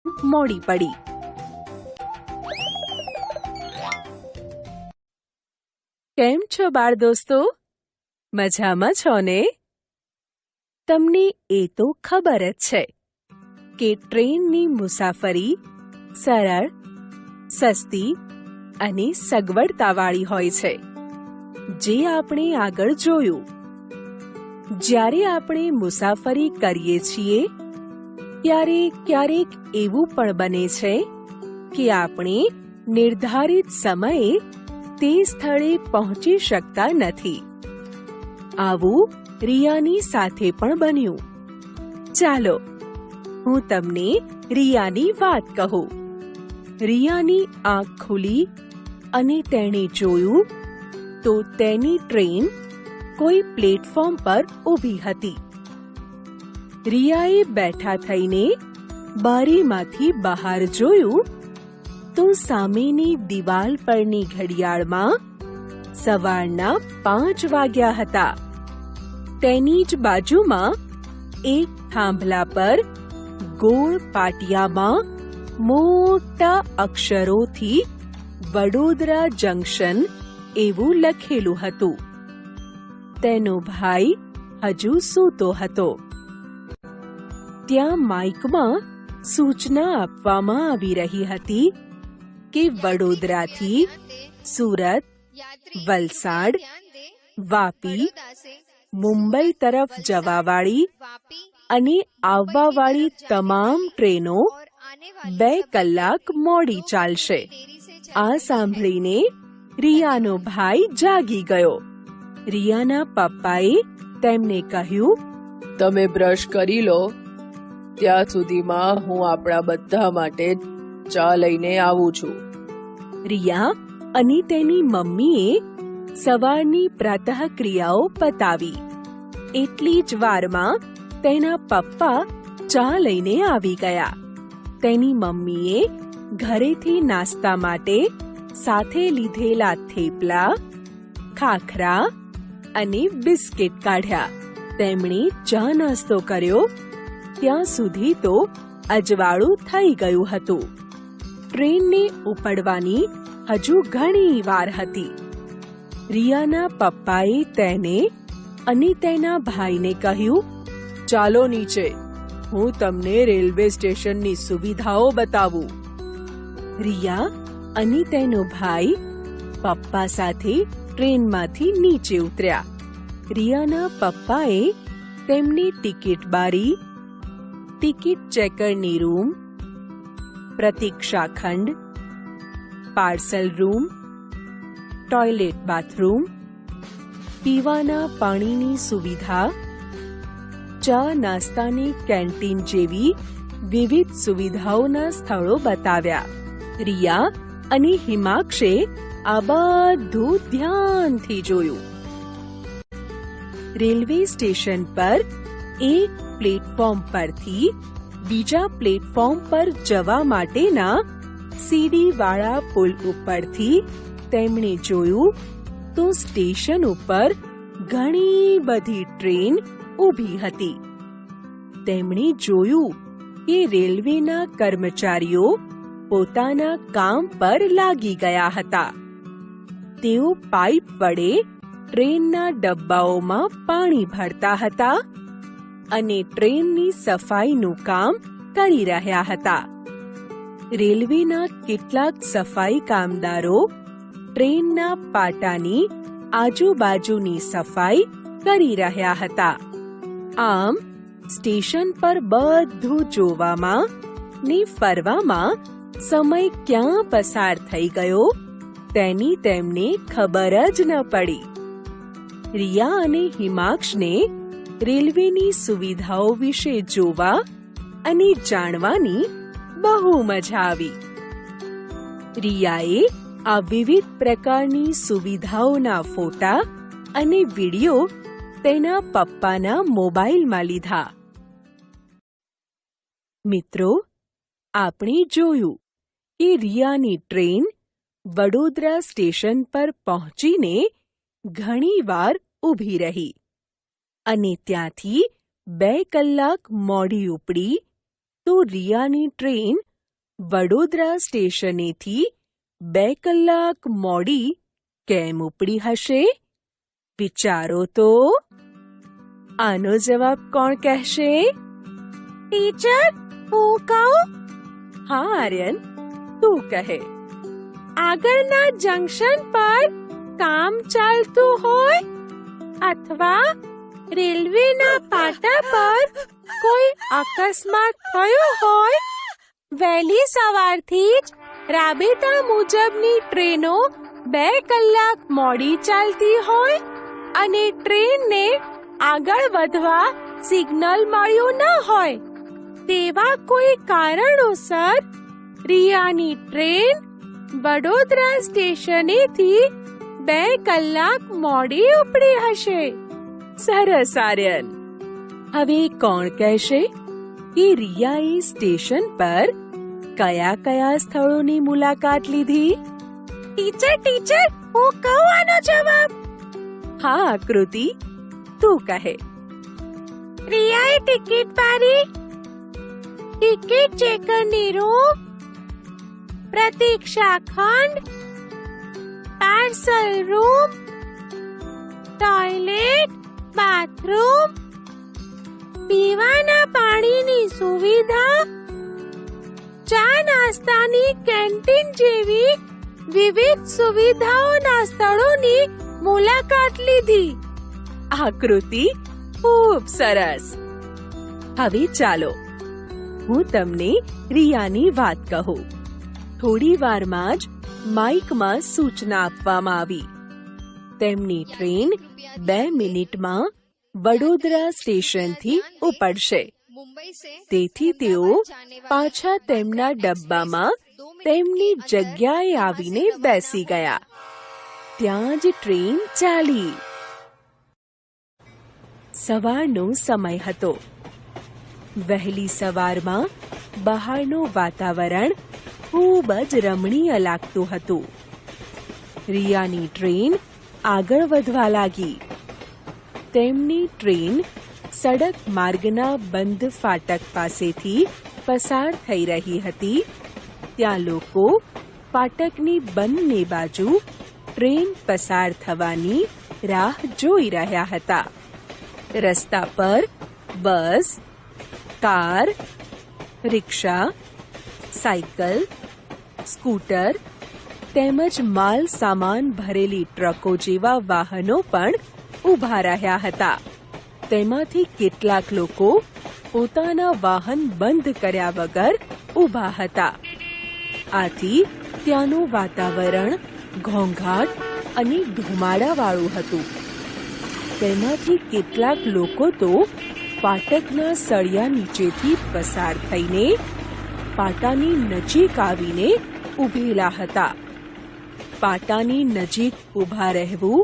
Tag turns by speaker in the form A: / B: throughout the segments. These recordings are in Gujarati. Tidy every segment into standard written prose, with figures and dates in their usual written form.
A: મોડી પડી. કેમ છો બાળ દોસ્તો? મજામાં છો ને? તમને એ તો ખબર જ છે કે ટ્રેનની મુસાફરી સરળ, સસ્તી અને સગવડતાવાળી હોય છે, જે આપણે આગળ જોયું. જ્યારે આપણે મુસાફરી કરીએ છીએ ત્યારે ક્યારેક એવું પણ બને છે કે આપણે નિર્ધારિત સમયે તે સ્થળે પહોંચી શકતા નથી. આવું રિયાની સાથે પણ બન્યું. ચાલો હું તમને રિયાની વાત કહું. રિયાની આંખ ખુલી અને તેણે જોયું તો તેની ટ્રેન કોઈ પ્લેટફોર્મ પર ઊભી હતી. રિયાએ બેઠા થઈને બારીમાંથી બહાર જોયું તો સામેની દિવાલ પરની ઘડિયાળમાં સવારના 5 વાગ્યા હતા. તેની જ બાજુમાં એક થાંભલા પર ગોળ પાટિયામાં મોટા અક્ષરોથી વડોદરા જંકશન એવું લખેલું હતું. તેનો ભાઈ હજુ સૂતો હતો. ત્યાં માઇકમાં સૂચના આપવામાં આવી રહી હતી કે વડોદરાથી સુરત, વલસાડ, વાપી, મુંબઈ તરફ જવાવાળી અને આવવાવાળી તમામ ટ્રેનો 2 કલાક મોડી ચાલશે. આ સાંભળીને રિયાનો ભાઈ જાગી ગયો. રિયાના પપ્પાએ તેમને કહ્યું,
B: તમે બ્રશ કરી લો, ત્યાં સુધીમાં હું આપણા બધા માટે ચા લઈને આવું છું.
A: રિયા અને તેની મમ્મીએ સવારની પ્રાતઃક્રિયાઓ પતાવી. એટલી જ વારમાં તેના પપ્પા ચા લઈને આવી ગયા. તેની મમ્મીએ ઘરેથી નાસ્તા માટે સાથે લીધેલા થેપલા, ખાખરા અને બિસ્કિટ કાઢ્યા. તેમણે ચા નાસ્તો કર્યો ત્યાં સુધી તો અજવાળું થઈ ગયું હતું. ટ્રેનને ઉપડવાની હજુ ઘણી વાર હતી. રિયાના પપ્પાએ તેને અને તેના ભાઈને કહ્યું, ચાલો નીચે, હું તમને રેલવે સ્ટેશનની સુવિધાઓ બતાવું. રિયા અને તેનો ભાઈ પપ્પા સાથે ટ્રેનમાંથી નીચે ઉતર્યા. રિયાના પપ્પાએ તેમને ટિકિટ બારી, ટિકિટ ચેકરની રૂમ, પ્રતીક્ષા ખંડ, પાર્સલ રૂમ, ટોયલેટ બાથરૂમ, પીવાના પાણીની સુવિધા, ચા નાસ્તાની કેન્ટીન જેવી વિવિધ સુવિધાઓના સ્થળો બતાવ્યા. રિયા અને હિમાક્ષે આ બધું ધ્યાનથી જોયું. રેલવે સ્ટેશન પર એક પ્લેટફોર્મ પરથી બીજા પ્લેટફોર્મ પર જવા માટેના સીડીવાળા પુલ ઉપરથી તેમણે જોયું તો સ્ટેશન ઉપર ઘણી બધી ટ્રેન ઊભી હતી. તેમણે જોયું કે રેલવેના કર્મચારીઓ પોતાના કામ પર લાગી ગયા હતા. તેઓ પાઇપ વડે ટ્રેનના ડબ્બાઓમાં પાણી ભરતા હતા અને ટ્રેનની સફાઈનું કામ કરી રહ્યા હતા. રેલવેના કેટલાક સફાઈ કામદારો ટ્રેનના પાટાની આજુબાજુની સફાઈ કરી રહ્યા હતા. આમ સ્ટેશન પર બધું જોવામાં ને ફરવામાં સમય ક્યાં પસાર થઈ ગયો તેની તેમને ખબર જ ન પડી. રિયા અને હિમાક્ષને રેલવેની સુવિધાઓ વિશે જોવા અને જાણવાની બહુ મજા આવી. રિયાએ આ વિવિધ પ્રકારની સુવિધાઓના ફોટા અને વિડિયો તેના પપ્પાના મોબાઈલમાં લીધા. મિત્રો, આપણે જોયું કે રિયાની ટ્રેન વડોદરા સ્ટેશન પર પહોંચીને ઘણીવાર ઊભી રહી અને ત્યાંથી 2 કલાક મોડી ઉપડી તો રિયાની ટ્રેન વડોદરા સ્ટેશનેથી 2 કલાક મોડી કેમ ઉપડી હશે? વિચારો તો. આનો જવાબ કોણ કહેશે? ટીચર, હું કહું? હા આર્યન, તું કહે. આગળના જંકશન પર કામ ચાલતું હોય અથવા રેલવેના પાટા પર કોઈ અકસ્માત થયો હોય, વહેલી સવારથી જ રાબેતા મુજબની ટ્રેનો 2 કલાક મોડી ચાલતી હોય અને ટ્રેનને આગળ વધવા સિગ્નલ મળ્યું ન હોય, તેવા કોઈ કારણોસર રિયાની ટ્રેન વડોદરા સ્ટેશનેથી 2 કલાક મોડી ઉપડી હશે. સરસ આર્યન. હવે કોણ કહેશે કે રિયાએ સ્ટેશન પર કયા કયા સ્થળોની મુલાકાત લીધી? ટીચર, હું કહું આનો જવાબ? હા આકૃતિ, તું કહે. રિયાએ ટિકિટ પાડી, ટિકિટ ચેકરની રૂમ, પ્રતીક્ષા ખંડ, પાર્સલ રૂમ, ટોયલેટ, બાથરૂમ, પીવાના પાણીની સુવિધા, ચા નાસ્તાની કેન્ટીન જેવી વિવિધ સુવિધાઓના સ્થળોની મુલાકાત લીધી. આકૃતિ, ખૂબ સરસ. હવે ચાલો હું તમને રિયાની વાત કહું. થોડી વારમાં જ માઇકમાં સૂચના આપવામાં આવી. તેમની ટ્રેન 2 મિનિટમાં વડોદરા સ્ટેશનથી ઉપડશે. તેથી તેઓ પાછા તેમના ડબ્બામાં તેમની જગ્યાએ આવીને બેસી ગયા. ત્યાં જ ટ્રેન ચાલી. સવારનો સમય હતો. વહેલી સવારમાં બહારનું વાતાવરણ ખૂબ જ રમણીય લાગતું હતું. રિયાની ટ્રેન આગળ વધવા લાગી. તેમની ટ્રેન સડક માર્ગના બંધ ફાટક પાસેથી પસાર થઈ રહી હતી. ત્યાં લોકો ફાટકની બંને બાજુ ટ્રેન પસાર થવાની રાહ જોઈ રહ્યા હતા. રસ્તા પર બસ, કાર, રિક્ષા, સાયકલ, સ્કૂટર તેમજ માલ સામાન ભરેલી ટ્રકો જેવા વાહનો પણ ઊભા રહ્યા હતા. તેમાંથી કેટલાક લોકો પોતાના વાહન બંધ કર્યા વગર ઊભા હતા. આથી ત્યાંનું વાતાવરણ ઘોંઘાટ અને ધુમાડાવાળું હતું. તેમાંથી કેટલાક લોકો તો ફાટકના સળિયા નીચેથી પસાર થઈને પાટાની નજીક આવીને ઊભેલા હતા. પાટાની નજીક ઊભા રહેવું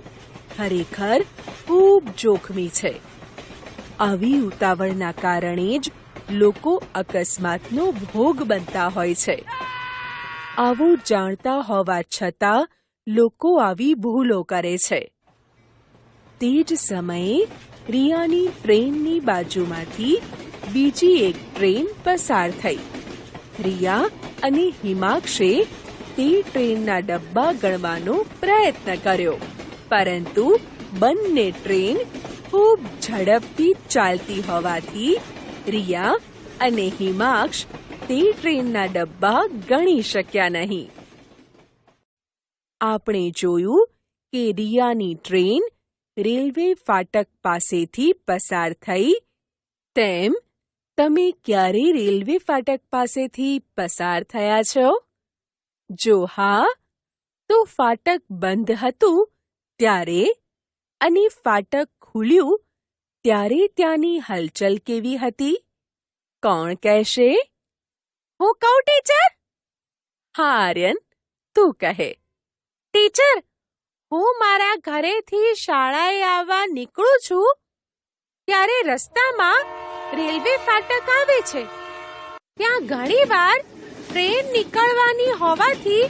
A: ખરેખર ખૂબ જોખમી છે. આવી ઉતાવળના કારણે જ લોકો અકસ્માતનો ભોગ બનતા હોય છે. આવું જાણતા હોવા છતાં લોકો આવી ભૂલો કરે છે. તે જ સમયે રિયાની ટ્રેનની બાજુમાંથી બીજી એક ટ્રેન પસાર થઈ. રિયા અને હિમાક્ષે તે ટ્રેનના ડબ્બા ગણવાનો પ્રયત્ન કર્યો, પરંતુ બંને ટ્રેન ખૂબ ઝડપથી ચાલતી હોવાથી રિયા અને હિમાક્ષ તે ટ્રેનના ડબ્બા ગણી શક્યા નહીં. આપણે જોયું કે રિયાની ટ્રેન રેલવે ફાટક પાસેથી પસાર થઈ. તેમ તમે ક્યારે રેલવે ફાટક પાસેથી પસાર થયા છો? જો હા, તો ફાટક બંધ હતું ત્યારે અને ફાટક ખુલ્યું ત્યારે ત્યાંની હલચલ કેવી હતી? કોણ કહેશે? હું કહું ટીચર? હા આર્યન, તું કહે. ટીચર, હું મારા ઘરેથી શાળાએ આવવા નીકળું છું ત્યારે રસ્તામાં રેલવે ફાટક આવે છે. ત્યાં ઘણીવાર ટ્રેન નીકળવાની હોવાથી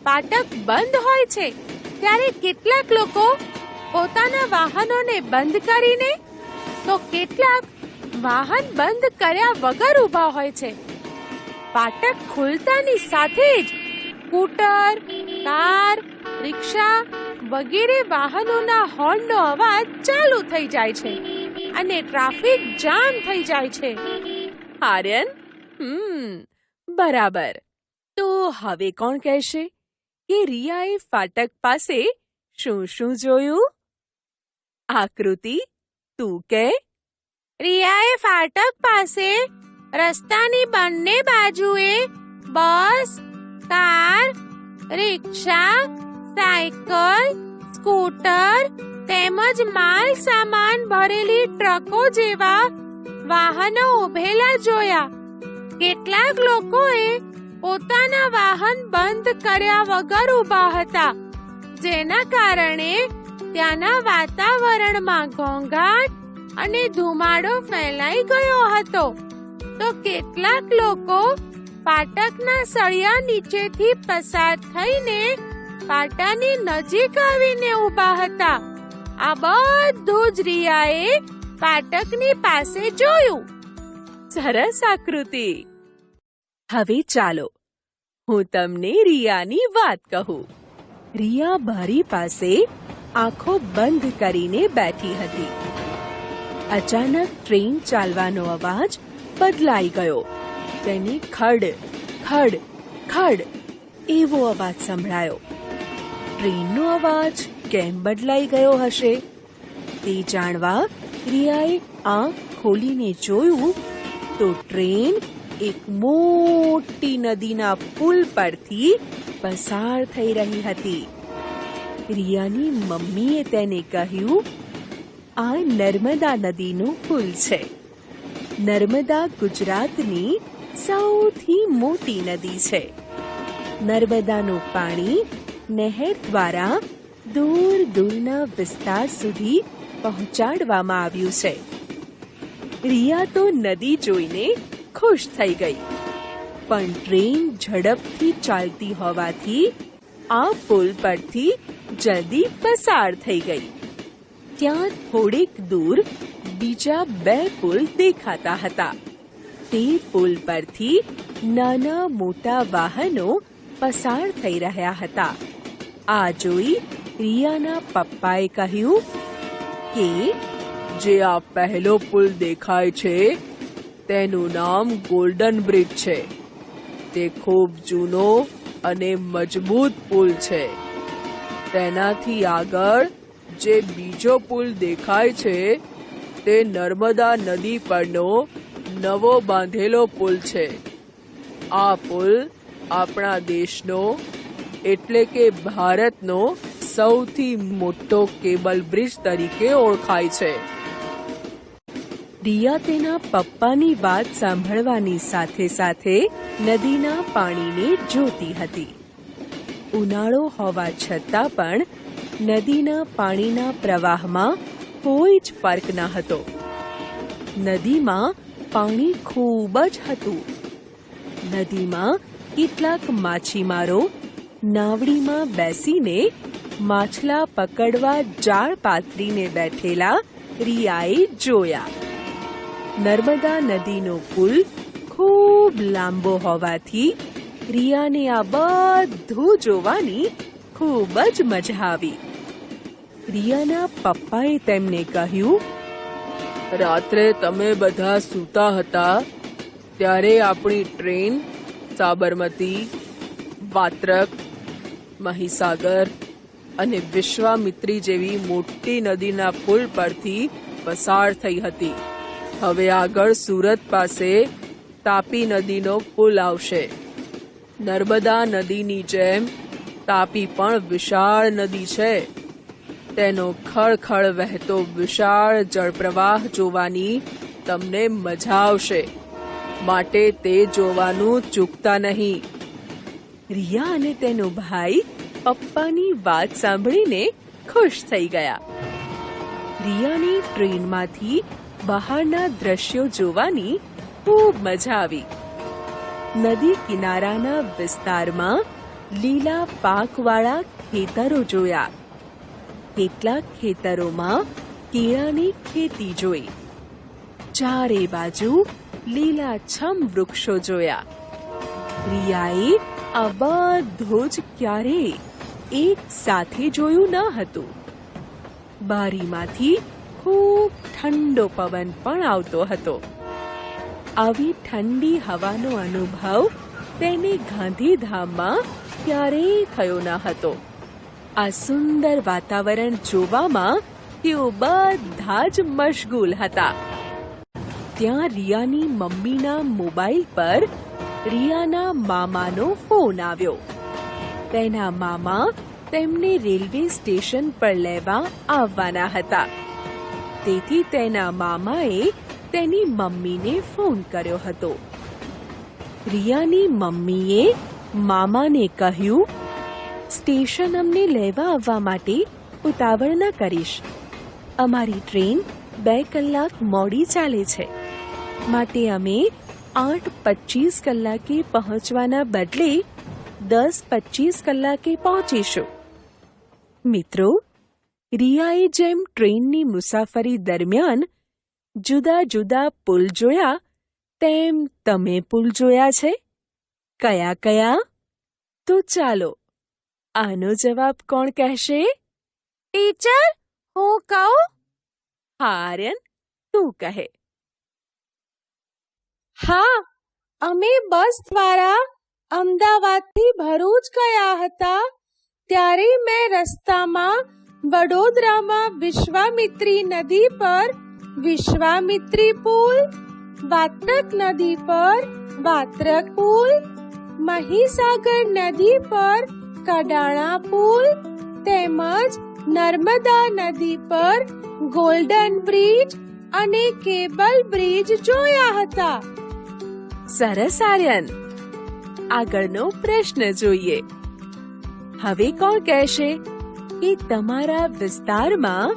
A: ફાટક બંધ હોય છે. ત્યારે કેટલાક લોકો પોતાના વાહનોને બંધ કરીને તો કેટલાક વાહન બંધ કર્યા વગર ઊભા હોય છે. ફાટક ખુલતાની સાથે જ સ્કૂટર, કાર, રિક્ષા વગેરે વાહનોના હોર્નનો અવાજ ચાલુ થઈ જાય છે અને ટ્રાફિક જામ થઈ જાય છે. આર્યન, બરાબર. તો હવે કોણ કહેશે કે રિયાએ ફાટક પાસે શું શું જોયું? આકૃતિ, તું કે. રિયાએ ફાટક પાસે રસ્તાની બંને બાજુએ બસ, કાર, રિક્ષા, સાયકલ, સ્કૂટર તેમજ માલ સામાન ભરેલી ટ્રકો જેવા વાહનો ઉભેલા જોયા. કેટલાક લોકોએ પોતાના વાહન બંધ કર્યા વગર ઊભા હતા, જેના કારણે ત્યાંના વાતાવરણમાં ઘોંઘાટ અને ધુમાડો ફેલાઈ ગયો હતો. તો કેટલાક લોકો ફાટકના સળિયા નીચેથી પસાર થઈને પાટાની નજીક આવીને ઊભા હતા. આ બધું જ રિયાએ ફાટકની પાસે જોયું. સરસ આકૃતિ. હવે ચાલો હું તમને રિયાની વાત કહું. રિયા બારી પાસે આંખો બંધ કરીને બેઠી હતી. અચાનક ટ્રેન ચાલવાનો અવાજ બદલાઈ ગયો. તેને ખડ ખડ ખડ એવો અવાજ સંભળાયો. ટ્રેનનો અવાજ કેમ બદલાઈ ગયો હશે તે જાણવા રિયાએ આંખ ખોલીને જોયું તો ટ્રેન એક મોટી નદીના પુલ પરથી પસાર થઈ રહી હતી. રિયાની મમ્મીએ તેને કહ્યું, આ નર્મદા નદીનું પુલ છે. નર્મદા ગુજરાતની સૌથી મોટી નદી છે. નર્મદાનું પાણી નહેર દ્વારા દૂર દૂરના વિસ્તાર સુધી પહોંચાડવામાં આવ્યું છે. રિયા તો નદી જોઈને ખુશ થઈ ગઈ, પણ ટ્રેન ઝડપથી ચાલતી હોવાથી આ પુલ પરથી જલ્દી પસાર થઈ ગઈ. ત્યાં થોડેક દૂર બીજા 2 પુલ દેખાતા હતા. તે પુલ પરથી નાના મોટા વાહનો પસાર થઈ રહ્યા હતા. આ જોઈ રિયાના પપ્પાએ કહ્યું કે
B: જે આ પહેલો પુલ દેખાય છે તેનું નામ ગોલ્ડન બ્રિજ છે. તે ખૂબ જૂનો અને મજબૂત પુલ છે. તેનાથી આગળ જે બીજો પુલ દેખાય છે તે નર્મદા નદી પરનો નવો બાંધેલો પુલ છે. આ પુલ આપણા દેશનો એટલે કે ભારતનો સૌથી મોટો કેબલ બ્રિજ તરીકે ઓળખાય છે.
A: રિયા તેના પપ્પાની વાત સાંભળવાની સાથે સાથે નદીના પાણીને જોતી હતી. ઉનાળો હોવા છતાં પણ નદીના પાણીના પ્રવાહમાં કોઈ જ ફરક ન હતો. નદીમાં પાણી ખૂબ જ હતું. નદીમાં કેટલાક માછીમારો નાવડીમાં બેસીને માછલા પકડવા જાળ પાથરીને બેઠેલા રિયાએ જોયા. નર્મદા નદીનો પુલ ખૂબ લાંબો હોવાથી રિયાને આ બધું જોવાની ખૂબ જ મજા આવી. રિયાના પપ્પાએ તેમને કહ્યું,
B: રાત્રે તમે બધા સૂતા હતા ત્યારે આપણી ટ્રેન સાબરમતી, વાત્રક, મહીસાગર અને વિશ્વામિત્રી જેવી મોટી નદીના પુલ પરથી પસાર થઈ હતી. હવે આગળ સુરત પાસે તાપી નદીનો પુલ આવશે. નર્મદા નદીની જેમ તાપી પણ વિશાળ નદી છે. તેનો ખળખળ વહેતો વિશાળ જળપ્રવાહ જોવાની તમને મજા આવશે, માટે તે જોવાનું ચૂકતા નહીં.
A: રિયા અને તેનો ભાઈ પપ્પાની વાત સાંભળીને ખુશ થઈ ગયા. રિયાની ટ્રેનમાંથી બહારના દ્રશ્યો જોવાની ખૂબ મજા આવી. નદી કિનારાના વિસ્તારમાં લીલા પાકવાળા ખેતરો જોયા. કેટલાક ખેતરોમાં કેળાની ખેતી જોઈ. ચારે બાજુ લીલાછમ વૃક્ષો જોયા.
B: રિયાએ આ બધું જ ક્યારેય એક સાથે જોયું ન હતું. બારીમાંથી ખૂબ ઠંડો પવન પણ આવતો હતો. આવી ઠંડી હવાનો અનુભવ તેને ગાંધીધામમાં ક્યારેય થયો ન હતો. આ સુંદર વાતાવરણ જોવામાં તેઓ બધા જ મશગુલ હતા. ત્યાં રિયાની મમ્મીના મોબાઈલ પર રિયાના મામાનો ફોન આવ્યો. તેના મામા તેમને રેલવે સ્ટેશન પર લેવા આવવાના હતા. તેથી તેના મામાએ તેની મમ્મીને ફોન કર્યો હતો. રિયાની મમ્મીએ મામાને કહ્યું, સ્ટેશન અમને લેવા આવવા માટે ઉતાવળ ન કરીશ. અમારી ટ્રેન 2 કલાક મોડી ચાલે છે, માટે અમે 8:25 કલાકે પહોંચવાના બદલે 10:25 કલાકે પહોંચીશું. મિત્રો, રિયાએ જેમ ટ્રેનની મુસાફરી દરમિયાન જુદા જુદા પુલ જોયા, તેમ તમે પુલ જોયા છે? કયા કયા? તો ચાલો, આનો જવાબ કોણ કહેશે?
A: ટીચર, હું કહું?
B: હા આર્યન, તું કહે.
A: હા, અમે બસ દ્વારા અમદાવાદથી ભરૂચ ગયા હતા. ત્યારે મેં રસ્તામાં વડોદરામાં વિશ્વામિત્રી નદી પર વિશ્વામિત્રી પુલ, વાત્રક નદી પર વાત્રક પુલ, મહીસાગર નદી પર કડાણા પુલ તેમજ નર્મદા નદી પર ગોલ્ડન બ્રિજ અને કેબલ બ્રિજ જોયા હતા.
B: સરસ આર્યન. આગળનો પ્રશ્ન જોઈએ. હવે કોણ કહેશે કે તમારા વિસ્તારમાં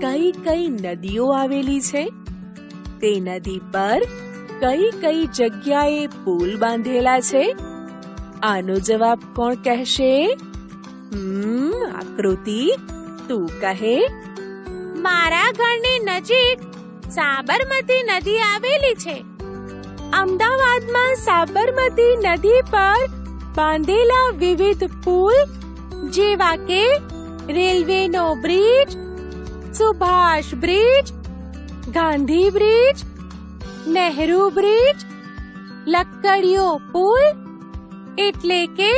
B: કઈ કઈ નદીઓ આવેલી છે? તે નદી પર કઈ કઈ જગ્યાએ પુલ બાંધેલા છે? આનો જવાબ કોણ કહેશે? આકૃતિ, તું કહે.
A: મારા ઘરની નજીક સાબરમતી નદી આવેલી છે. અમદાવાદમાં સાબરમતી નદી પર બાંધેલા વિવિધ પુલ જેવા કે રેલવેનો bridge, Subhash bridge, Gandhi bridge, Nehru bridge, લક્કડીયો પુલ એટલે કે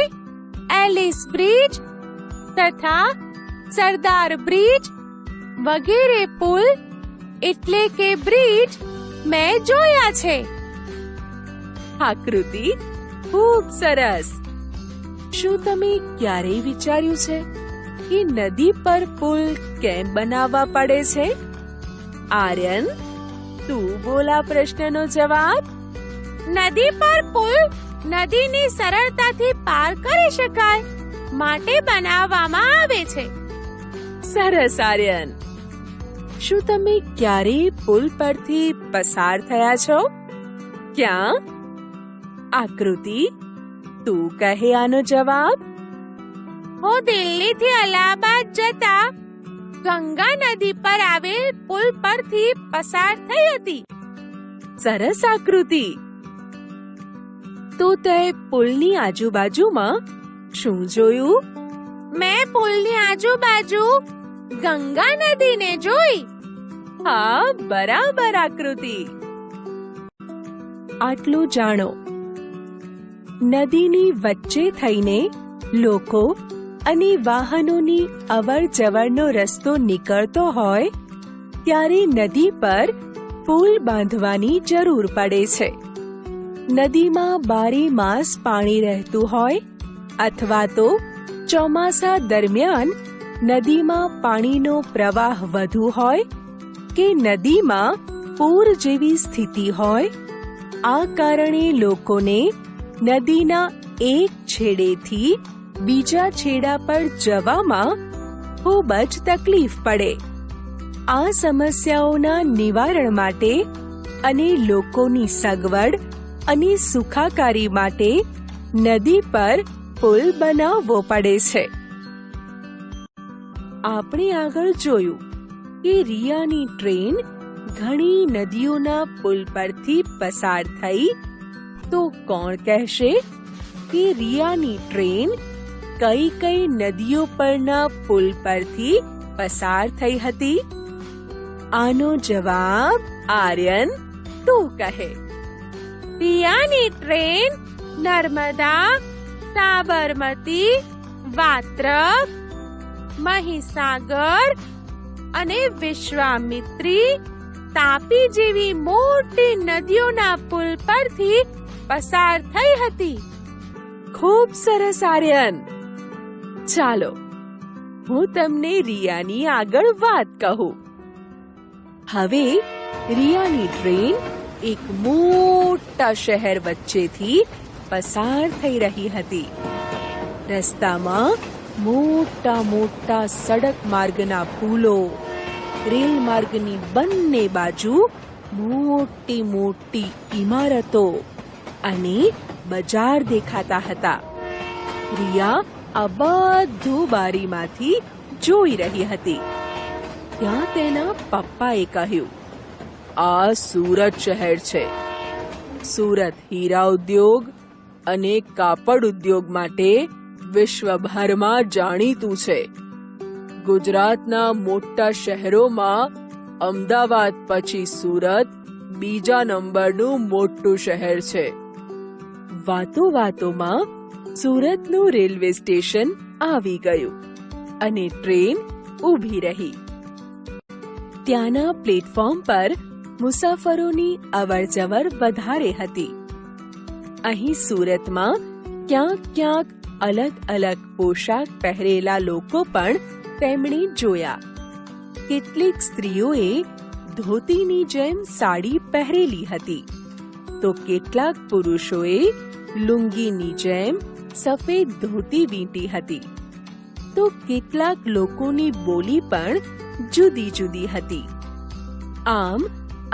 A: એલિસ બ્રિજ તથા સરદાર બ્રિજ વગેરે પુલ એટલે કે બ્રિજ મેં જોયા છે.
B: આકૃતિ, ખૂબ સરસ. શું તમે ક્યારેય વિચાર્યું છે કે નદી પર પુલ કેમ બનાવવા પડે છે? આર્યન, તું બોલ આ પ્રશ્નનો જવાબ.
A: નદી પર પુલ નદીને સરળતાથી પાર કરી શકાય માટે બનાવવામાં આવે છે.
B: સરસ આર્યન. શું તમે ક્યારેય પુલ પરથી પસાર થયા છો? ક્યાં? આકૃતિ, તું કહે આનો જવાબ.
A: હું દિલ્હીથી અલ્હાબાદ જતા ગંગા નદી પર આવેલ પુલ પરથી પસાર થઈ હતી.
B: સરસ આકૃતિ. તો તે પુલની આજુબાજુમાં શું જોયું?
A: મેં પુલની આજુબાજુ ગંગા નદીને જોઈ.
B: હા, બરાબર આકૃતિ. આટલું જાણો. નદીની વચ્ચે થઈને લોકો અને વાહનોની અવર જવરનો રસ્તો નીકળતો હોય ત્યારે નદી પર પુલ બાંધવાની જરૂર પડે છે. નદીમાં 12 માસ પાણી રહેતું હોય અથવા તો ચોમાસા દરમિયાન નદીમાં પાણીનો પ્રવાહ વધુ હોય કે નદીમાં પૂર જેવી સ્થિતિ હોય, આ કારણે લોકોને નદીના એક છેડેથી બીજા છેડા પર જવામાં ખૂબ જ તકલીફ પડે. આ સમસ્યાઓના નિવારણ માટે અને લોકોની સગવડ અને સુખાકારી માટે નદી પર પુલ બનાવવો પડે છે. આપણે આગળ જોયું કે રિયાની ટ્રેન ઘણી નદીઓના પુલ પરથી પસાર થઈ. તો કોણ કહેશે કે રિયાની ટ્રેન કઈ કઈ નદીઓ પરના પુલ પરથી પસાર થઈ હતી? આનો જવાબ આર્યન તું કહે.
A: રિયાની ટ્રેન નર્મદા, સાબરમતી, વાત્રક, મહીસાગર અને વિશ્વામિત્રી, તાપી જેવી મોટી નદીઓના પુલ પરથી પસાર થઈ હતી.
B: ખૂબ સરસ આર્યન. ચાલો હું તમને રિયાની આગળ વાત કહું. હવે રિયાની ટ્રેન એક મોટા શહેર વચ્ચેથી પસાર થઈ રહી હતી. રસ્તામાં મોટા મોટા સડક માર્ગના પુલો, રેલ માર્ગની બંને બાજુ મોટી મોટી ઇમારતો અને બજાર દેખાતા હતા. રિયા આ બધું બારીમાંથી જોઈ રહી હતી. ત્યાં તેના પપ્પાએ કહ્યું, આ સુરત શહેર છે. સુરત હીરા ઉદ્યોગ અને કાપડ ઉદ્યોગ માટે વિશ્વભરમાં જાણીતું છે. ગુજરાતના મોટા શહેરોમાં અમદાવાદ પછી સુરત બીજા નંબરનું મોટું શહેર છે. વાતો વાતોમાં સુરતનું રેલવે સ્ટેશન આવી ગયું અને ટ્રેન ઊભી રહી. ત્યાંના પ્લેટફોર્મ પર મુસાફરોની અવરજવર વધારે હતી. અહીં સુરતમાં ક્યાંક ક્યાંક અલગ અલગ પોશાક પહેરેલા લોકો પણ તેમણે જોયા. કેટલીક સ્ત્રીઓએ ધોતીની જેમ સાડી પહેરેલી હતી, તો કેટલાક પુરુષોએ લુંગીની જેમ સફેદ ધોતી વીંટી હતી. તો કેટલાક લોકોની બોલી પણ જુદી જુદી હતી. આમ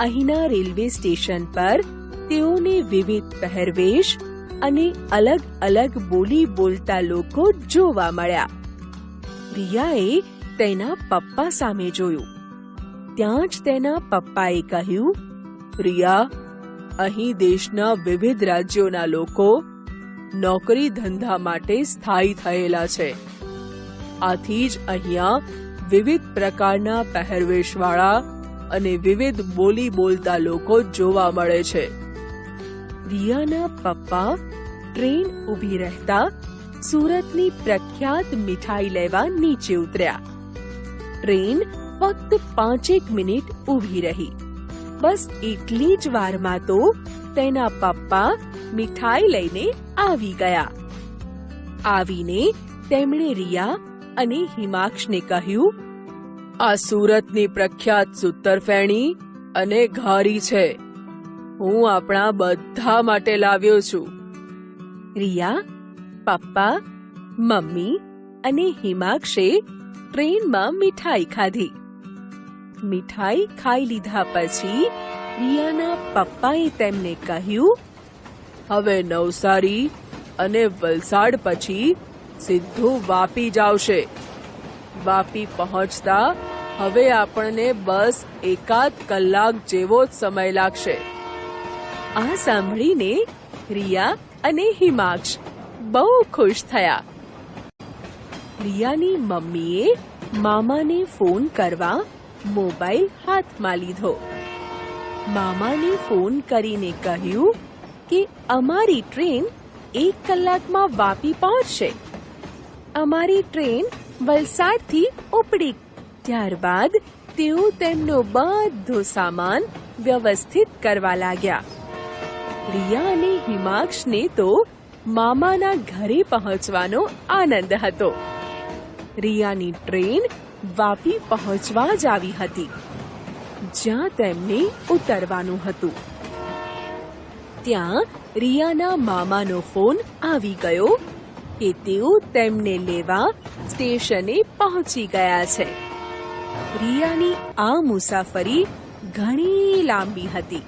B: અહીંના રેલવે સ્ટેશન પર તેઓને વિવિધ પહેરવેશ અને અલગ અલગ બોલી બોલતા લોકો જોવા મળ્યા. રિયાએ તેના પપ્પા સામે જોયું. ત્યાં જ તેના પપ્પાએ કહ્યું, રિયા, અહીં દેશના વિવિધ રાજ્યોના લોકો નોકરી ધંધા માટે સ્થાયી થયેલા છે. આથી જ અહીંયા વિવિધ પ્રકારના પહેરવેશવાળા અને વિવિધ બોલી બોલતા લોકો જોવા મળે છે. રિયાના પપ્પા ટ્રેન ઊભી રહેતા સુરતની પ્રખ્યાત મીઠાઈ લેવા નીચે ઉતર્યા. ટ્રેન ફક્ત 5 મિનિટ ઊભી રહી. બસ એટલી જ વારમાં તો તેના પપ્પા મીઠાઈ લઈને આવી ગયા. આવીને તેમણે રિયા અને હિમાક્ષને કહ્યું, આ સુરતની પ્રખ્યાત સૂતરફેણી અને ઘારી છે. હું આપણા બધા માટે લાવ્યો છું. રિયા, પપ્પા, મમ્મી અને હિમાક્ષે ટ્રેનમાં મીઠાઈ ખાધી. મીઠાઈ ખાઈ લીધા પછી રિયાના પપ્પાએ તેમને કહ્યું, હવે નવસારી અને વલસાડ પછી સીધું વાપી જાવશે. વાપી પહોંચતા હવે આપણને બસ 1 કલાક જેવો જ સમય લાગશે. આ સાંભળીને રિયા અને હિમાક્ષ બહુ ખુશ થયા. રિયાની મમ્મીએ મામાને ફોન કરવા મોબાઈલ હાથમાં લીધો. મામાને ફોન કરીને કહ્યું કે અમારી ટ્રેન 1 કલાકમાં વાપી પહોંચશે. અમારી ટ્રેન વલસાડથી ઉપડી. ત્યારબાદ તેઓ તેમનો બધો સામાન વ્યવસ્થિત કરવા લાગ્યા. રિયા અને હિમાક્ષને તો મામાના ઘરે પહોંચવાનો આનંદ હતો. રિયાની ટ્રેન વાપી પહોંચવા જ આવી હતી, જ્યાં તેમને ઉતરવાનું હતું. ત્યાં રિયાના મામાનો ફોન આવી ગયો કે તેઓ તેમને લેવા સ્ટેશને પહોંચી ગયા છે. રિયાની આ મુસાફરી ઘણી લાંબી હતી,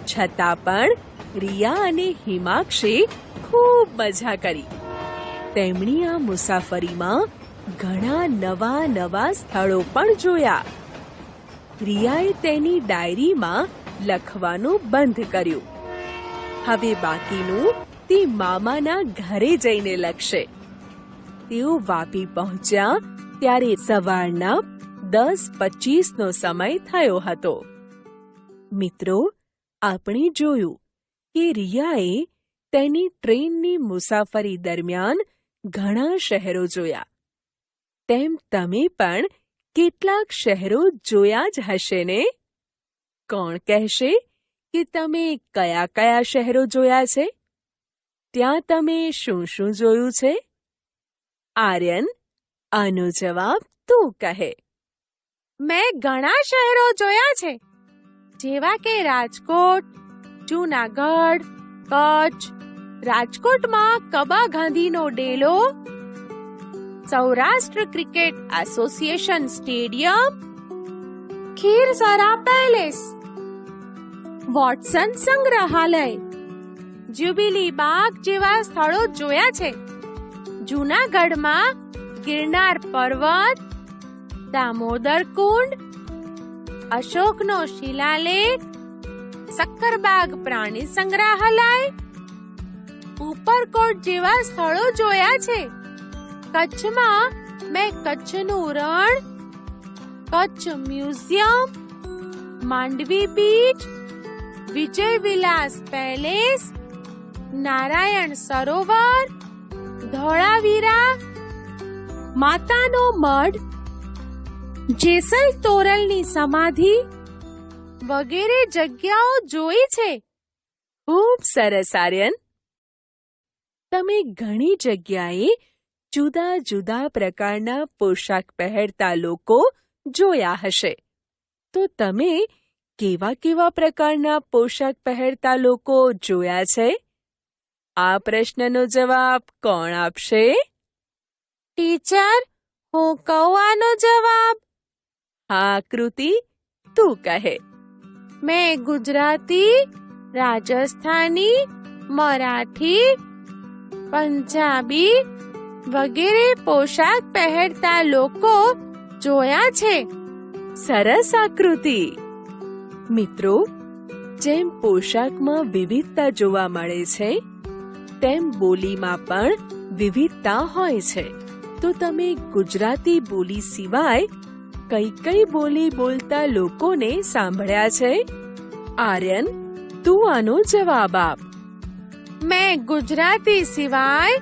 B: છતાં પણ રિયા અને હિમાક્ષે ખૂબ મજા કરી. તેમની આ મુસાફરીમાં ઘણા નવા નવા સ્થળો પણ જોયા. રિયાએ તેની ડાયરીમાં લખવાનું બંધ કર્યું. હવે બાકીનું તે મામાના ઘરે જઈને લખશે. તેઓ વાપી પહોંચ્યા ત્યારે સવારના 10:25નો સમય થયો હતો. મિત્રો, આપણે જોયું કે રિયાએ તેની ટ્રેનની મુસાફરી દરમિયાન ઘણા શહેરો જોયા. તેમ તમે પણ કેટલાક શહેરો જોયા જ હશે ને? કોણ કહેશે કે તમે કયા કયા શહેરો જોયા છે? ત્યાં તમે શું શું જોયું છે? આર્યન, આનો જવાબ તું કહે.
A: મેં ઘણા શહેરો જોયા છે, જેવા કે રાજકોટ, જૂનાગઢ, કચ્છ. રાજકોટમાં કબા ગાંધીનો ડેલો, Saurashtra cricket association stadium, Khirasara palace, Watson સંગ્રહાલય, જ્યુબિલી બાગ જેવા સ્થળો જોયા છે. જૂનાગઢમાં ગિરનાર પર્વત, દામોદર કુંડ, અશોકનો શિલાલેખ, સક્કરબાગ પ્રાણી સંગ્રહાલય, ઉપરકોટ જેવા સ્થળો જોયા છે. કચ્છમાં મેં કચ્છનું રણ, કચ્છ મ્યુઝિયમ, માંડવી બીચ, વિજય વિલાસ પેલેસ, નારાયણ સરોવર, ધોળાવીરા, માતાનો મઢ, જેસલ તોરલની સમાધિ વગેરે જગ્યાઓ જોઈ છે.
B: ખૂબ સરસ આર્યન. તમે ઘણી જગ્યાએ જુદા જુદા પ્રકારના પોશાક પહેરતા લોકો જોયા હશે. તો તમે કેવા કેવા પ્રકારના પોશાક પહેરતા લોકો જોયા છે? આ પ્રશ્નનો જવાબ કોણ આપશે?
A: ટીચર, હું કહું આનો જવાબ?
B: હા કૃતિ, તું કહે.
A: મેં ગુજરાતી, રાજસ્થાની, મરાઠી, પંજાબી વગેરે પોશાક પહેરતા લોકો જોયા છે.
B: સરસ આકૃતિ. મિત્રો, જેમ પોશાકમાં વિવિધતા જોવા મળે છે, તેમ બોલીમાં પણ વિવિધતા હોય છે. તો તમે ગુજરાતી બોલી સિવાય કઈ કઈ બોલી બોલતા લોકોને સાંભળ્યા છે? આર્યન, તું આનો જવાબ આપ.
A: મેં ગુજરાતી સિવાય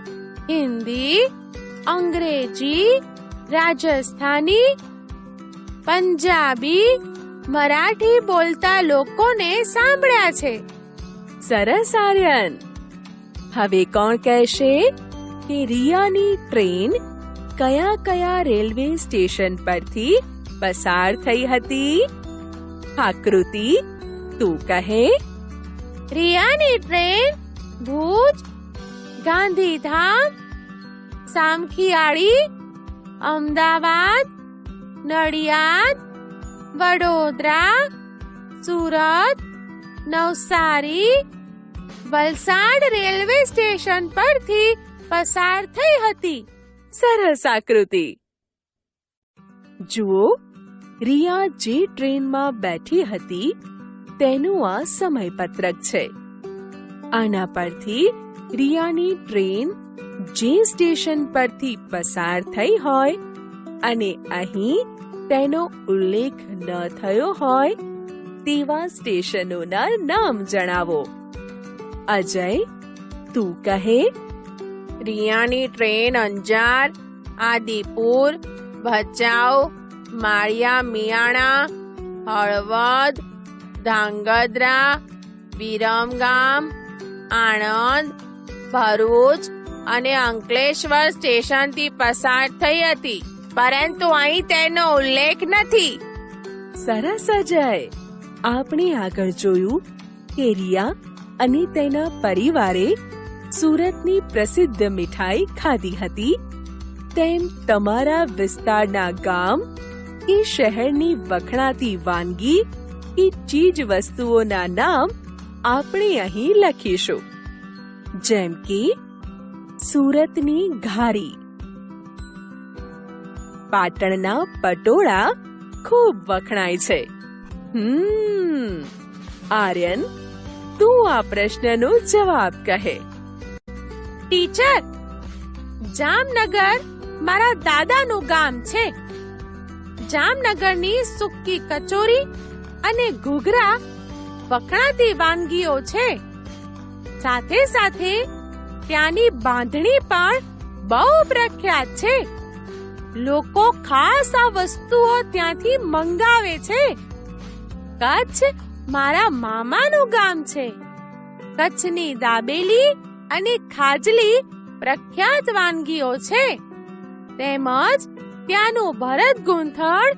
A: હિન્દી, અંગ્રેજી, રાજસ્થાની, પંજાબી, મરાઠી બોલતા લોકોને સાંભળ્યા છે.
B: સરસ આર્યન. હવે કોણ કહેશે કે રિયાની ટ્રેન કયા કયા રેલવે સ્ટેશન પરથી પસાર થઈ હતી? આકૃતિ, તું કહે.
A: રિયાની train Bhuj, Gandhidham, Samakhiyali, Ahmedabad, Nadiad, Vadodara, Surat, Navsari, Valsad railway station પરથી પસાર થઈ હતી.
B: સરસ આકૃતિ. જુઓ, રિયા જે ટ્રેનમાં બેઠી હતી તેનું આ સમયપત્રક છે. આના પરથી રિયાની ટ્રેન જે સ્ટેશન પરથી પસાર થઈ હોય અને અહીં તેનો ઉલ્લેખ ન થયો હોય તેવા સ્ટેશનોના નામ જણાવો. અજય, તું કહે.
A: રિયાની ટ્રેન અંજાર, આદિપુર, ભચાઉ, માળિયા મિયાણા, હળવદ, ધાંગધ્રા, વિરમગામ, આણંદ, ભરૂચ અને અંકલેશ્વર સ્ટેશનથી પસાર થઈ હતી, પરંતુ અહીં તેનો ઉલ્લેખ નથી.
B: સરસ અજય. આપણે આગળ જોયું કે રિયા અને તેના પરિવારે સુરતની પ્રસિદ્ધ મીઠાઈ ખાધી હતી. તેમ તમારા વિસ્તારના ગામ કે શહેરની વખણાતી વાનગી કે ચીજ વસ્તુઓના નામ આપણે અહીં લખીશું. જેમ કે સુરતની ઘારી, પાટણના પટોળા ખૂબ વખણાય છે. આર્યન, તું આ પ્રશ્નનો જવાબ કહે.
A: ટીચર, જામનગર મારા દાદાનું ગામ છે. જામનગરની સૂકી કચોરી અને ઘૂઘરા વખણાતી વાનગીઓ છે. સાથે સાથે ત્યાંની બાંધણી પણ બહુ પ્રખ્યાત છે. લોકો ખાસ આ વસ્તુઓ ત્યાંથી મંગાવે છે. કચ્છ મારા મામાનું ગામ છે. કચ્છની દાબેલી અને ખાજલી પ્રખ્યાત વાનગીઓ છે. તેમજ ત્યાંનું ભરત ગૂંથણ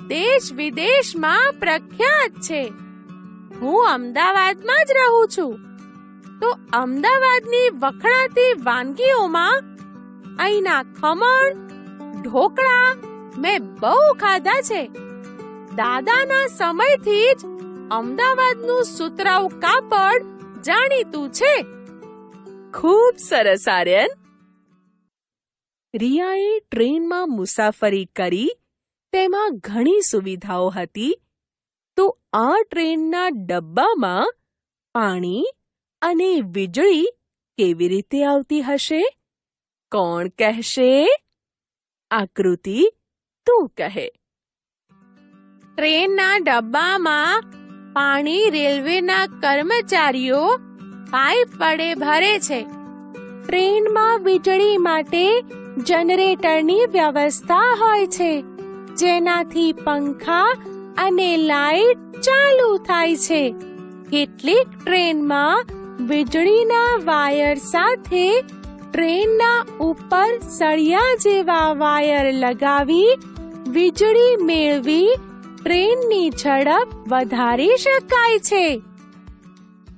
A: દેશ વિદેશમાં પ્રખ્યાત છે. હું અમદાવાદમાં જ રહું છું, તો અમદાવાદની વખણાતી વાનગીઓમાં અહીંના ખમણ, ઢોકળા મેં બહુ ખાધા છે. દાદાના સમયથી જ અમદાવાદનું સુતરાઉ કાપડ જાણીતું છે.
B: ખૂબ સરસ આર્યન. રિયાએ ટ્રેનમાં મુસાફરી કરી. તેમાં ઘણી સુવિધાઓ હતી. તો આ ટ્રેનના ડબ્બામાં પાણી અને વીજળી કેવી રીતે આવતી હશે? કોણ કહેશે? આકૃતિ, તું કહે.
A: ટ્રેનના ડબ્બામાં પાણી રેલવેના કર્મચારીઓ પાઇપ વડે ભરે છે. ટ્રેનમાં વીજળી માટે જનરેટરની વ્યવસ્થા હોય છે, જેનાથી પંખા અને લાઇટ ચાલુ થાય છે. કેટલીક ટ્રેનમાં વીજળીના વાયર સાથે ટ્રેનના ઉપર સળિયા જેવા વાયર લગાવી વીજળી મેળવી ટ્રેનની ઝડપ વધારી શકાય છે.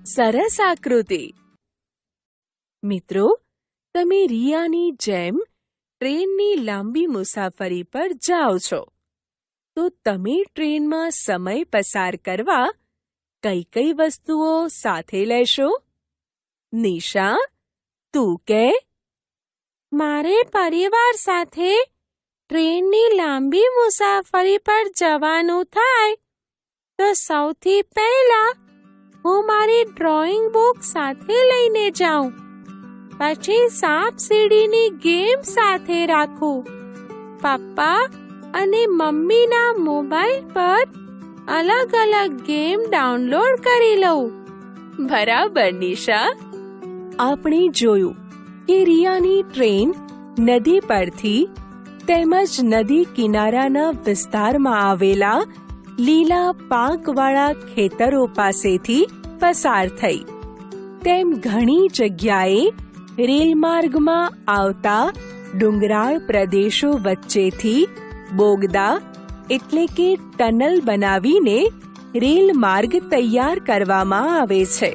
B: સરસ આકૃતિ. મિત્રો, તમે રિયાની જેમ ટ્રેનની લાંબી મુસાફરી પર જાઓ છો, તો તમે ટ્રેનમાં સમય પસાર કરવા કઈ કઈ વસ્તુઓ સાથે લેશો? નિશા, તું કે.
A: મારે પરિવાર સાથે ટ્રેનની લાંબી મુસાફરી પર જવાનું થાય તો સૌથી પહેલા હું મારી ડ્રોઈંગ બુક સાથે લઈને જાઉં. પછી સાપ સીડીની ગેમ સાથે રાખું. પપ્પા અને મમ્મીના મોબાઈલ પર અલગ અલગ ગેમ ડાઉનલોડ કરી લઉં.
B: બરાબર નિશા. આપણે જોયું કે રિયાની ટ્રેન નદી પરથી તેમજ નદી કિનારાના વિસ્તારમાં આવેલા લીલા પાકવાળા ખેતરો પાસેથી પસાર થઈ. તેમ ઘણી જગ્યાએ રેલમાર્ગમાં આવતા ડુંગરાળ પ્રદેશો વચ્ચેથી બોગદા એટલે કે ટનલ બનાવીને રેલમાર્ગ તૈયાર કરવામાં આવે છે.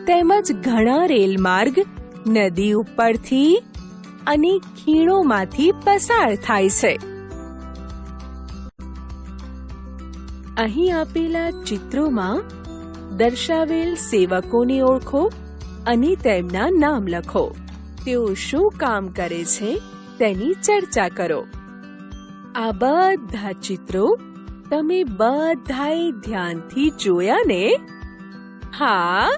B: તેમજ ઘણા રેલમાર્ગ નદી ઉપરથી અને ખીણોમાંથી પસાર થાય છે. અહીં આપેલા ચિત્રોમાં દર્શાવેલ સેવકોને ઓળખો અને તેમના નામ લખો. તેઓ શું કામ કરે છે તેની ચર્ચા કરો. આ બધા ચિત્રો તમે બધાએ ધ્યાનથી જોયા ને? હા,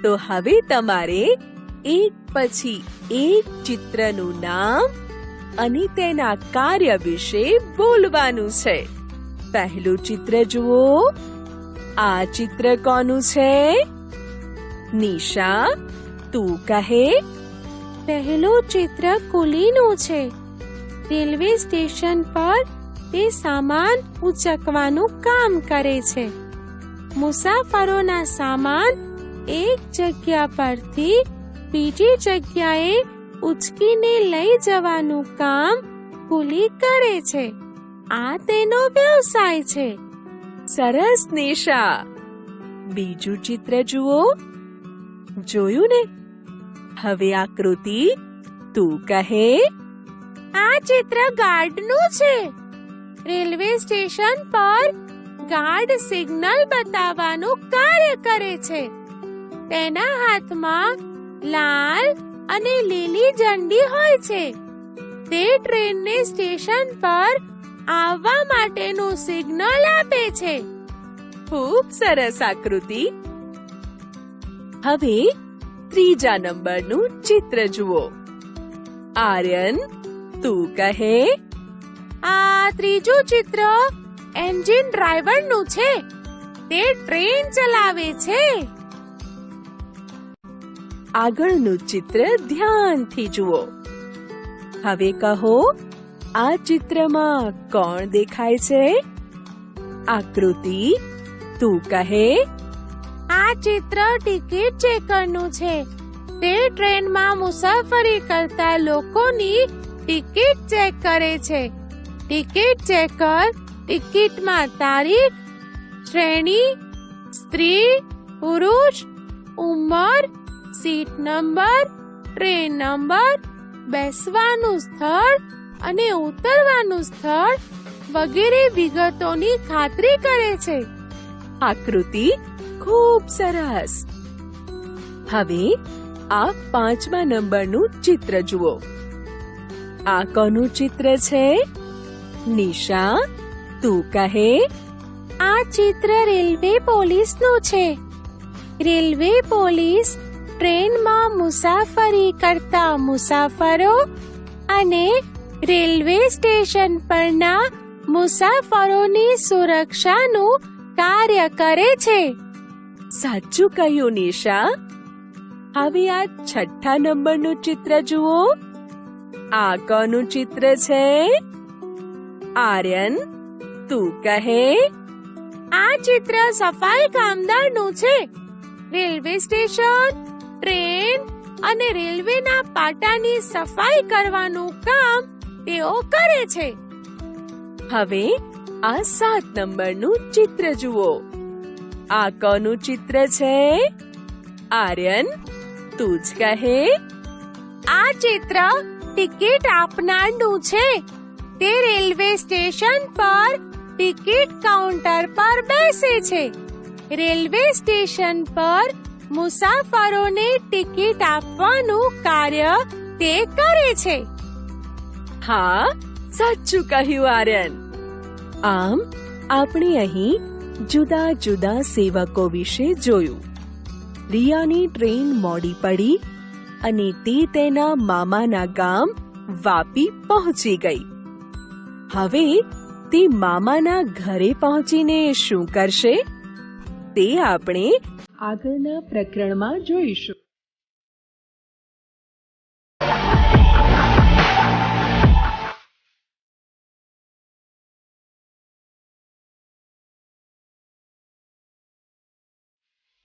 B: તો હવે તમારે એક પછી એક ચિત્રનું નામ અને તેના કાર્ય વિશે બોલવાનું છે. પહેલું ચિત્ર જુઓ. આ ચિત્ર કોનું છે? નિશા, તું કહે.
A: પહેલું ચિત્ર કુલીનું છે. રેલવે સ્ટેશન પર તે સામાન ઉંચકવાનું કામ કરે છે. મુસાફરોના સામાન એક જગ્યા પરથી બીજી જગ્યાએ ઉચકીને લઈ જવાનું કામ કુલી કરે છે. આ તેનો વ્યવસાય છે.
B: સરસ નિશા. બીજું ચિત્ર જુઓ. જોયું ને? હવે આકૃતિ, તું કહે.
A: આ ચિત્ર ગાર્ડનું છે. રેલવે સ્ટેશન પર ગાર્ડ સિગ્નલ બતાવવાનું કાર્ય કરે છે. તેના હાથમાં લાલ અને લીલી ઝંડી હોય છે. તે ટ્રેનને સ્ટેશન પર આવવા માટેનું સિગ્નલ આપે છે.
B: ખૂબ સરસ આકૃતિ. હવે ત્રીજા નંબરનું ચિત્ર જુઓ. આર્યન, તું કહે.
A: આ ત્રીજું ચિત્ર એન્જિન ડ્રાઈવરનું છે. તે ટ્રેન ચલાવે છે.
B: આગળનું ચિત્ર ધ્યાનથી જુઓ. હવે કહો, આ ચિત્રમાં કોણ દેખાય છે? આકૃતિ, તું કહે.
A: આ ચિત્ર ટિકિટ ચેકરનું છે. તે ટ્રેનમાં મુસાફરી કરતા લોકોની ટિકિટ ચેક કરે છે. ટિકિટ ચેકર ટિકિટમાં તારીખ, શ્રેણી, સ્ત્રી, પુરુષ, ઉંમર, સીટ નંબર, ટ્રેન નંબર, બેસવાનું સ્થળ અને ઉતરવાનું સ્થળ વગેરે વિગતોની ખાતરી કરે છે.
B: આકૃતિ, ખૂબ સરસ. હવે આ પાંચમા નંબરનું ચિત્ર જુઓ. આ કોનું ચિત્ર છે? નિશા, તું કહે.
A: આ ચિત્ર રેલવે પોલીસનું છે. રેલવે પોલીસ ટ્રેનમાં મુસાફરી કરતા મુસાફરો અને રેલવે સ્ટેશન પરના મુસાફરોની સુરક્ષાનું કાર્ય કરે છે.
B: સાચું કહ્યું નિશા. હવે આ છઠ્ઠા નંબરનું ચિત્ર જુઓ. આ કોનું ચિત્ર છે? આર્યન, તું કહે.
A: આ ચિત્ર સફાઈ કામદારનું છે. રેલવે સ્ટેશન, ટ્રેન અને રેલવેના પાટાની સફાઈ કરવાનું કામ તેઓ કરે છે.
B: હવે આ 7 નંબરનું ચિત્ર જુઓ. આ કોનું ચિત્ર છે? આર્યન, તું જ કહે.
A: આ ચિત્ર ટિકિટ આપનારનું છે. તે રેલવે સ્ટેશન પર ટિકિટ કાઉન્ટર પર બેસે છે. રેલવે સ્ટેશન પર મુસાફરોને ટિકિટ આપવાનું કાર્ય તે કરે છે.
B: હા, સાચું કહ્યું આર્યન. આમ આપણે અહીં જુદા જુદા સેવકો વિશે જોયું. રિયાની ટ્રેન મોડી પડી અને તે તેના મામાના ગામ વાપી પહોંચી ગઈ. હવે તે મામાના ઘરે પહોંચીને શું કરશે તે આપણે આગળના પ્રકરણમાં જોઈશું.